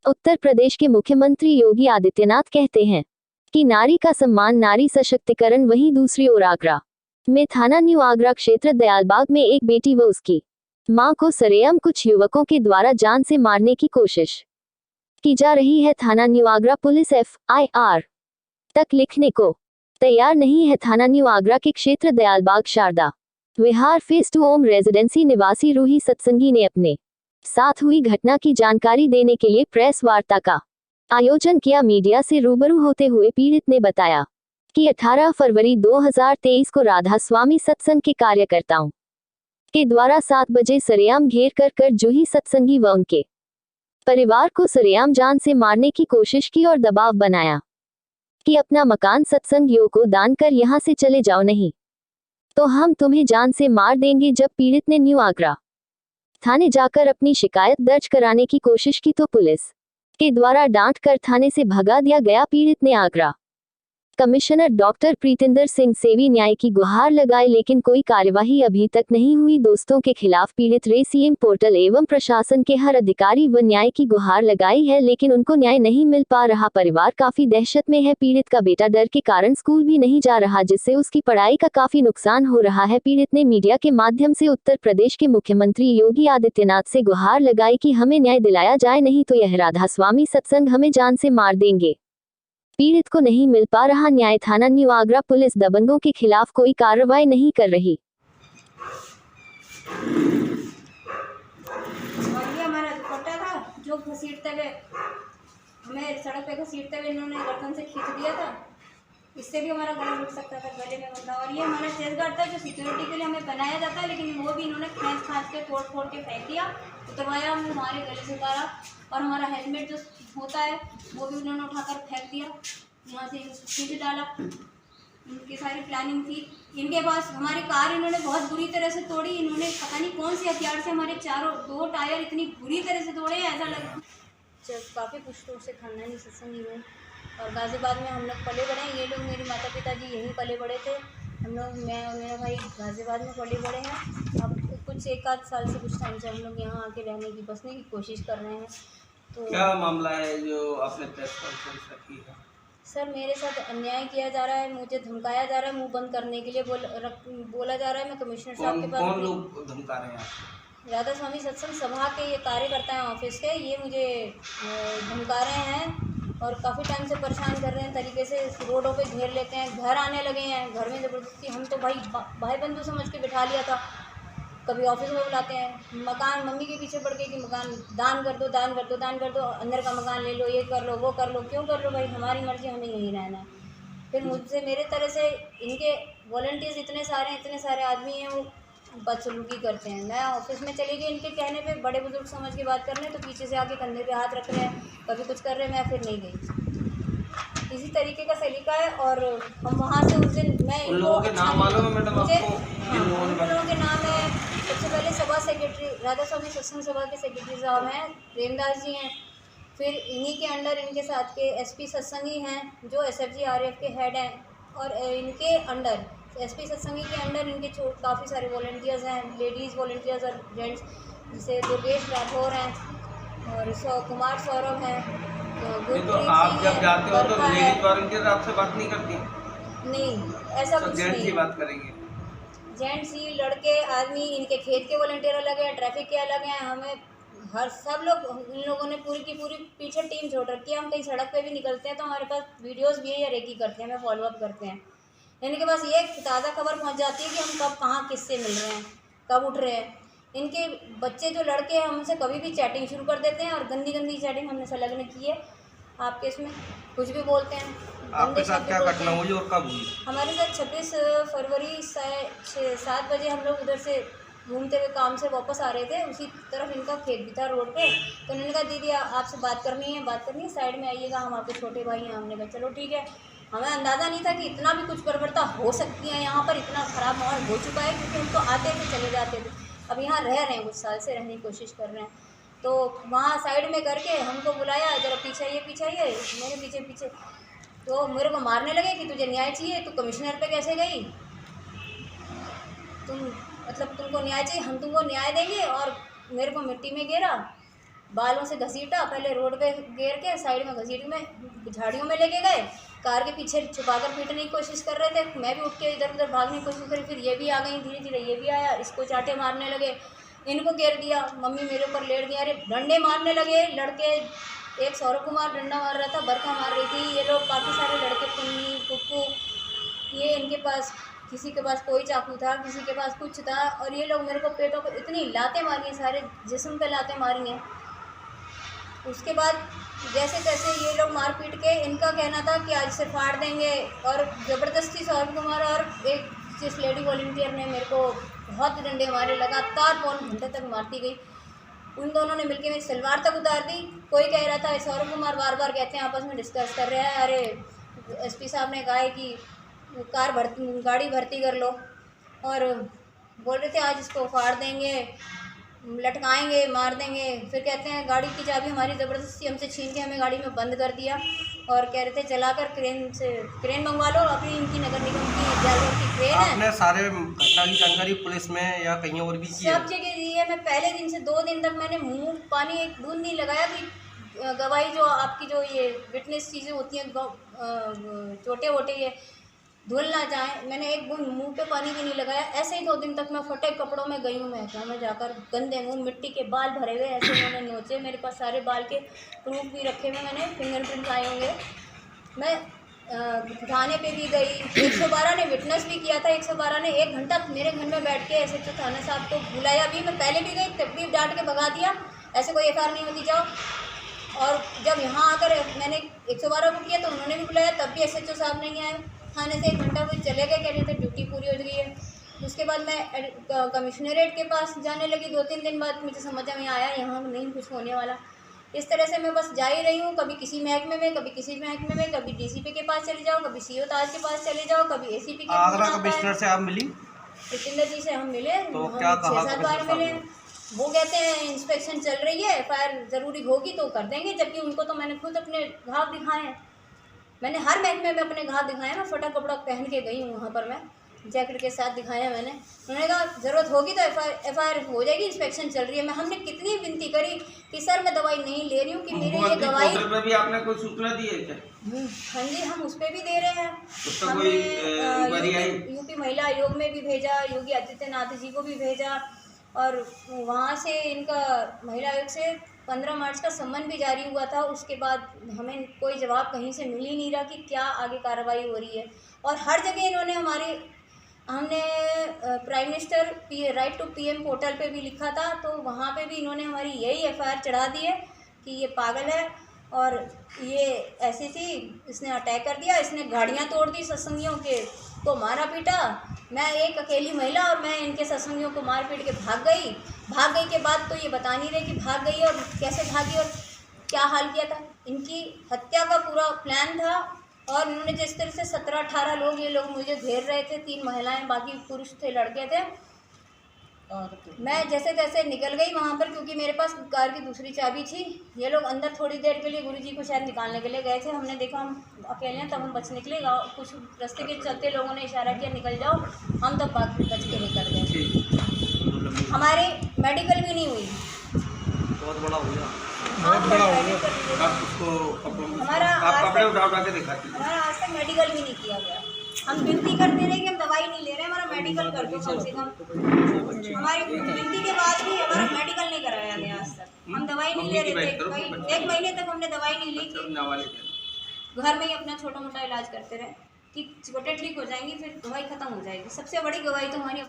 उत्तर प्रदेश के मुख्यमंत्री योगी आदित्यनाथ कहते हैं कि नारी का सम्मान, नारी सशक्तिकरण। वहीं दूसरी ओर आगरा में थाना न्यू आगरा क्षेत्र दयालबाग में एक बेटी व उसकी मां को सरेआम कुछ युवकों के द्वारा जान से मारने की कोशिश की जा रही है। थाना न्यू आगरा पुलिस FIR तक लिखने को तैयार नहीं है। थाना न्यू आगरा के क्षेत्र दयालबाग शारदा विहार फेज 2 ओम रेजिडेंसी निवासी रूही सत्संगी ने अपने साथ हुई घटना की जानकारी देने के लिए प्रेस वार्ता का आयोजन किया। मीडिया से रूबरू होते हुए पीड़ित ने बताया कि 18 फरवरी 2023 को राधा स्वामी सत्संग के कार्यकर्ताओं के द्वारा 7 बजे सरेआम घेर कर जूही सत्संगी व उनके परिवार को सरेआम जान से मारने की कोशिश की और दबाव बनाया कि अपना मकान सत्संगियों को दान कर यहां से चले जाओ, नहीं तो हम तुम्हें जान से मार देंगे। जब पीड़ित ने न्यू आगरा थाने जाकर अपनी शिकायत दर्ज कराने की कोशिश की तो पुलिस के द्वारा डांट कर थाने से भगा दिया गया। पीड़ित ने आगरा कमिश्नर डॉक्टर प्रीतिंदर सिंह से भी न्याय की गुहार लगाई, लेकिन कोई कार्यवाही अभी तक नहीं हुई। दोस्तों के खिलाफ पीड़ित रे CM पोर्टल एवं प्रशासन के हर अधिकारी व न्याय की गुहार लगाई है, लेकिन उनको न्याय नहीं मिल पा रहा। परिवार काफी दहशत में है। पीड़ित का बेटा डर के कारण स्कूल भी नहीं जा रहा, जिससे उसकी पढ़ाई का काफी नुकसान हो रहा है। पीड़ित ने मीडिया के माध्यम से उत्तर प्रदेश के मुख्यमंत्री योगी आदित्यनाथ से गुहार लगाई कि हमें न्याय दिलाया जाए, नहीं तो यह राधा स्वामी सत्संग हमें जान से मार देंगे। पीड़ित को नहीं मिल पा रहा न्याय। थाना न्यू आगरा पुलिस दबंगों के खिलाफ कोई कार्रवाई नहीं कर रही। ये हमारा दुपट्टा था जो घसीटते हुए हमें सड़क पे घसीटते हुए इन्होंने गर्दन से खींच दिया था। इससे भी हमारा गला घुट सकता था, गले में बंधा। और ये हमारा चेस्ट गार्ड था जो सिक्योरिटी के लिए हमें बनाया जाता है, लेकिन वो भी इन्होंने खींच खाँच के तोड़ के फेंक दिया, उतरवाया, हमारे गले से उतारा। और हमारा हेलमेट जो होता है वो भी उन्होंने उठाकर फेंक दिया, यहाँ से खींच डाला। इनकी सारी प्लानिंग थी इनके पास। हमारी कार इन्होंने बहुत बुरी तरह से तोड़ी। इन्होंने पता नहीं कौन से हथियार से हमारे चारों 2 टायर इतनी बुरी तरह से तोड़े, ऐसा लगा। जब काफ़ी पुश्तों से खानदानी सत्संगी में और गाज़ियाबाद में हम लोग पले बड़े हैं। ये लोग मेरे माता पिता जी यहीं पले बड़े थे। हम लोग, मैं और मेरा भाई गाज़ियाबाद में पले बड़े हैं। अब कुछ 1 आध साल से कुछ टाइम से हम लोग यहाँ आके रहने की, बसने की कोशिश कर रहे हैं। तो क्या मामला है जो आपने प्रेस कॉन्फ्रेंस रखी है? सर, मेरे साथ अन्याय किया जा रहा है, मुझे धमकाया जा रहा है, मुंह बंद करने के लिए बोला जा रहा है। मैं कमिश्नर साहब के पास। कौन लोग धमका रहे हैं? राधा स्वामी सत्संग सभा के ये कार्यकर्ता हैं ऑफिस के, ये मुझे धमका रहे हैं और काफ़ी टाइम से परेशान कर रहे हैं। तरीके से रोडों पे घेर लेते हैं, घर आने लगे हैं, घर में ज़बरदस्ती। हम तो भाई बंधु समझ के बिठा लिया था, कभी ऑफिस में बुलाते हैं। मकान मम्मी के पीछे पड़ गई कि मकान दान कर दो, दान कर दो, दान कर दो, अंदर का मकान ले लो, ये कर लो, वो कर लो। क्यों कर लो भाई, हमारी मर्ज़ी, हमें यहीं रहना है। फिर मुझसे मेरे तरह से इनके वॉलंटियर्स इतने सारे आदमी हैं, वो बदसलूकी करते हैं। मैं ऑफिस में चली गई इनके कहने पे, बड़े बुजुर्ग समझ के बात कर रहे हैं तो पीछे से आके कंधे पे हाथ रख रहे हैं, कभी कुछ कर रहे हैं। मैं फिर नहीं गई। इसी तरीके का सलीका है। और हम वहाँ से उस दिन मैं उन लोगों के नाम मालूम है मैडम आपको? उन लोगों के नाम है, सबसे पहले सभा सेक्रेटरी राधा स्वामी सत्संग सभा के सेक्रेटरी साहब हैं, प्रेमदास जी हैं। फिर इन्हीं के अंडर इनके साथ के SP सत्संगी हैं जो SFG RF के हेड हैं। और इनके अंडर SP सत्संगी के अंडर इनके काफ़ी सारे वॉलंटियर्स हैं, लेडीज़ वॉलंटियर्स और जेंट्स, जैसे दुर्गेश राठौर हैं और कुमार सौरभ हैं। तो आप जब जाते हो तो लेडीज वॉलंटियर आपसे बात नहीं करती? नहीं, ऐसा कुछ जेंट्स नहीं। ही बात करेंगे? जेंट्स ही, लड़के, आदमी, इनके खेत के वॉलंटियर अलग है, ट्रैफिक के अलग हैं। हमें सब लोग, इन लोगों ने पूरी की पूरी पीछे टीम छोड़ रखी है। हम कहीं सड़क पे भी निकलते हैं तो हमारे पास वीडियोस भी है या रेकी करते हैं, हमें फॉलोअप करते हैं। इनके पास ये ताज़ा खबर पहुंच जाती है कि हम कब कहाँ किससे मिल रहे हैं, कब उठ रहे हैं। इनके बच्चे जो लड़के हैं हमसे कभी भी चैटिंग शुरू कर देते हैं, और गंदी गंदी चैटिंग हमने संलग्न की है आपके इसमें। कुछ भी बोलते हैं। आपके साथ क्या घटना हुई और कब हुई? हमारे साथ 26 फरवरी 7 बजे हम लोग उधर से घूमते हुए काम से वापस आ रहे थे। उसी तरफ इनका खेत भी था रोड पे। तो उन्होंने कहा दीदी आपसे बात करनी है, साइड में आइएगा, हम आपके छोटे भाई हैं। हमने कहा चलो ठीक है। हमें अंदाज़ा नहीं था कि इतना भी कुछ बर्बरता हो सकती है यहाँ पर, इतना ख़राब माहौल हो चुका है। क्योंकि हम तो आते थे चले जाते थे, अब यहाँ रह रहे हैं, कुछ साल से रहने की कोशिश कर रहे हैं। तो वहाँ साइड में करके हमको बुलाया, जरा पीछे आइए, मेरे पीछे। तो मेरे को मारने लगे कि तुझे न्याय चाहिए, तू कमिश्नर पे कैसे गई, तुमको न्याय चाहिए, हम तुमको न्याय देंगे। और मेरे को मिट्टी में गिरा बालों से घसीटा, पहले रोड पे घेर के साइड में घसीट में झाड़ियों में लेके गए, कार के पीछे छुपाकर पीटने की कोशिश कर रहे थे। मैं भी उठ के इधर उधर भागने की कोशिश करी, फिर ये भी आ गई, धीरे धीरे ये भी आया, इसको चाटे मारने लगे, इनको घेर दिया, मम्मी मेरे ऊपर लेट दिया, अरे डंडे मारने लगे लड़के। एक सौरभ कुमार डंडा मार रहा था, बरखा मार रही थी, ये लोग काफ़ी सारे लड़के, पुन्नी कुक्कू, ये इनके पास किसी के पास कोई चाकू था, किसी के पास कुछ था, और ये लोग मेरे को पेटों को इतनी लातें मारी हैं, सारे जिस्म पे लातें मारी हैं। उसके बाद जैसे तैसे ये लोग मार पीट के, इनका कहना था कि आज से फाड़ देंगे, और ज़बरदस्ती सौरभ कुमार और एक जिस लेडी वॉलंटियर ने मेरे को बहुत डंडे मारे, लगातार 1.5 घंटे तक मारती गई। उन दोनों ने मिलकर मेरी सलवार तक उतार दी। कोई कह रहा था, सौरभ कुमार बार बार कहते हैं, आपस में डिस्कस कर रहे हैं, अरे एसपी साहब ने कहा है कि गाड़ी भर्ती कर लो, और बोल रहे थे आज इसको फाड़ देंगे, लटकाएंगे, मार देंगे। फिर कहते हैं गाड़ी की चाबी हमारी ज़बरदस्ती हमसे छीन के हमें गाड़ी में बंद कर दिया, और कह रहे थे जलाकर क्रेन मंगवा लो, अभी इनकी नगर निगम की ड्राइवर की क्रेन है। आपने सारे घटना की जानकारी पुलिस में या कहीं और भी की है? सब जगह दी है। मैं पहले दिन से 2 दिन तक मैंने मुंह पानी एक बूंद नहीं लगाया कि गवाही जो आपकी जो ये विटनेस चीज़ें होती हैं, छोटे वोटे ये धुल ना जाए, मैंने एक बूंद मुंह पे पानी भी नहीं लगाया। ऐसे ही 2 दिन तक मैं फटे कपड़ों में गई हूँ महकमा में जाकर, गंदे मुंह, मिट्टी के बाल भरे हुए, ऐसे उन्होंने नोचे। मेरे पास सारे बाल के प्रूफ भी रखे हुए, मैंने फिंगरप्रिंट आए होंगे। मैं थाने पे भी गई, 112 ने विटनेस भी किया था। 112 ने 1 घंटा मेरे घर में बैठ के SHO थाना साहब को बुलाया भी। मैं पहले भी गई, तब भी डांट के भगा दिया, ऐसे कोई FIR नहीं होती, जाओ। और जब यहाँ आकर मैंने 112 को किया तो उन्होंने भी बुलाया, तब भी SHO साहब नहीं आए। थाने से 1 घंटा कोई चले गए, कह रहे थे ड्यूटी पूरी हो गई है। उसके बाद मैं कमिश्नरेट के पास जाने लगी। 2-3 दिन बाद मुझे समझ में आया यहाँ नहीं कुछ होने वाला। इस तरह से मैं बस जा ही रही हूँ, कभी किसी महकमे में, कभी किसी महकमे में, कभी DCP के पास चले जाओ, कभी CO ताज के पास चले जाओ, कभी ACP के। आगरा कमिश्नर से आप मिली? जितेंद्र जी से हम मिले, तो हम क्या कहा 6-7 बार मिले। वो कहते हैं इंस्पेक्शन चल रही है, FIR ज़रूरी होगी तो कर देंगे, जबकि उनको तो मैंने खुद अपने घाव दिखाए हैं। मैंने हर महकमे में अपने घाव दिखाए हैं। मैं फटा कपड़ा पहन के गई हूँ वहाँ पर, मैं जैकेट के साथ दिखाया मैंने। उन्होंने कहा ज़रूरत होगी तो FIR हो जाएगी, इंस्पेक्शन चल रही है। हमने कितनी विनती करी कि सर मैं दवाई नहीं ले रही हूँ, कि मेरे ये दवाई पे भी आपने कोई सूचना दी है क्या? हाँ जी, हम उस पर भी दे रहे हैं। उसका हमने कोई यूपी महिला आयोग में भी भेजा, योगी आदित्यनाथ जी को भी भेजा, और वहाँ से इनका महिला आयोग से 15 मार्च का सम्मन भी जारी हुआ था। उसके बाद हमें कोई जवाब कहीं से मिल ही नहीं रहा कि क्या आगे कार्रवाई हो रही है। और हर जगह इन्होंने हमने prime minister right to PM portal पे भी लिखा था, तो वहाँ पे भी इन्होंने हमारी यही FIR चढ़ा दी है कि ये पागल है और ये ऐसी थी, इसने अटैक कर दिया, इसने गाड़ियाँ तोड़ दी सत्संगियों के, तो मारा पीटा। मैं एक अकेली महिला और मैं इनके सत्संगियों को मार पीट के भाग गई के बाद तो ये बता नहीं रहे कि भाग गई और कैसे भागी और क्या हाल किया था। इनकी हत्या का पूरा प्लान था, और इन्होंने जिस तरह से 17-18 लोग, ये लोग मुझे घेर रहे थे, 3 महिलाएं, बाकी पुरुष थे, लड़के थे। मैं जैसे तैसे निकल गई वहाँ पर, क्योंकि मेरे पास कार की दूसरी चाबी थी। ये लोग अंदर थोड़ी देर के लिए गुरुजी को शायद निकालने के लिए गए थे। हमने देखा हम अकेले हैं, तब हम बच निकले। गाँव कुछ रास्ते के चलते लोगों ने इशारा किया निकल जाओ, हम तब बच के निकल गए। हमारी मेडिकल भी नहीं हुई। बहुत बड़ा हो गया। आप उसको आप कपड़े उठा के दिखाती हैं। हमारा आज तक मेडिकल भी नहीं किया गया। हम विनती करते रहे कि हम दवाई नहीं ले रहे, हमारा मेडिकल कर दो कम से कम। हमारी विनती के बाद भी हमारा मेडिकल नहीं कराया गया आज तक। हम दवाई नहीं ले रहे थे, 1 महीने तक हमने दवाई नहीं ली थी। घर में ही अपना छोटा मोटा इलाज करते रहे कि छोटे ठीक हो जाएंगी, फिर दवाई ख़त्म हो जाएगी। सबसे बड़ी दवाई तो हमारी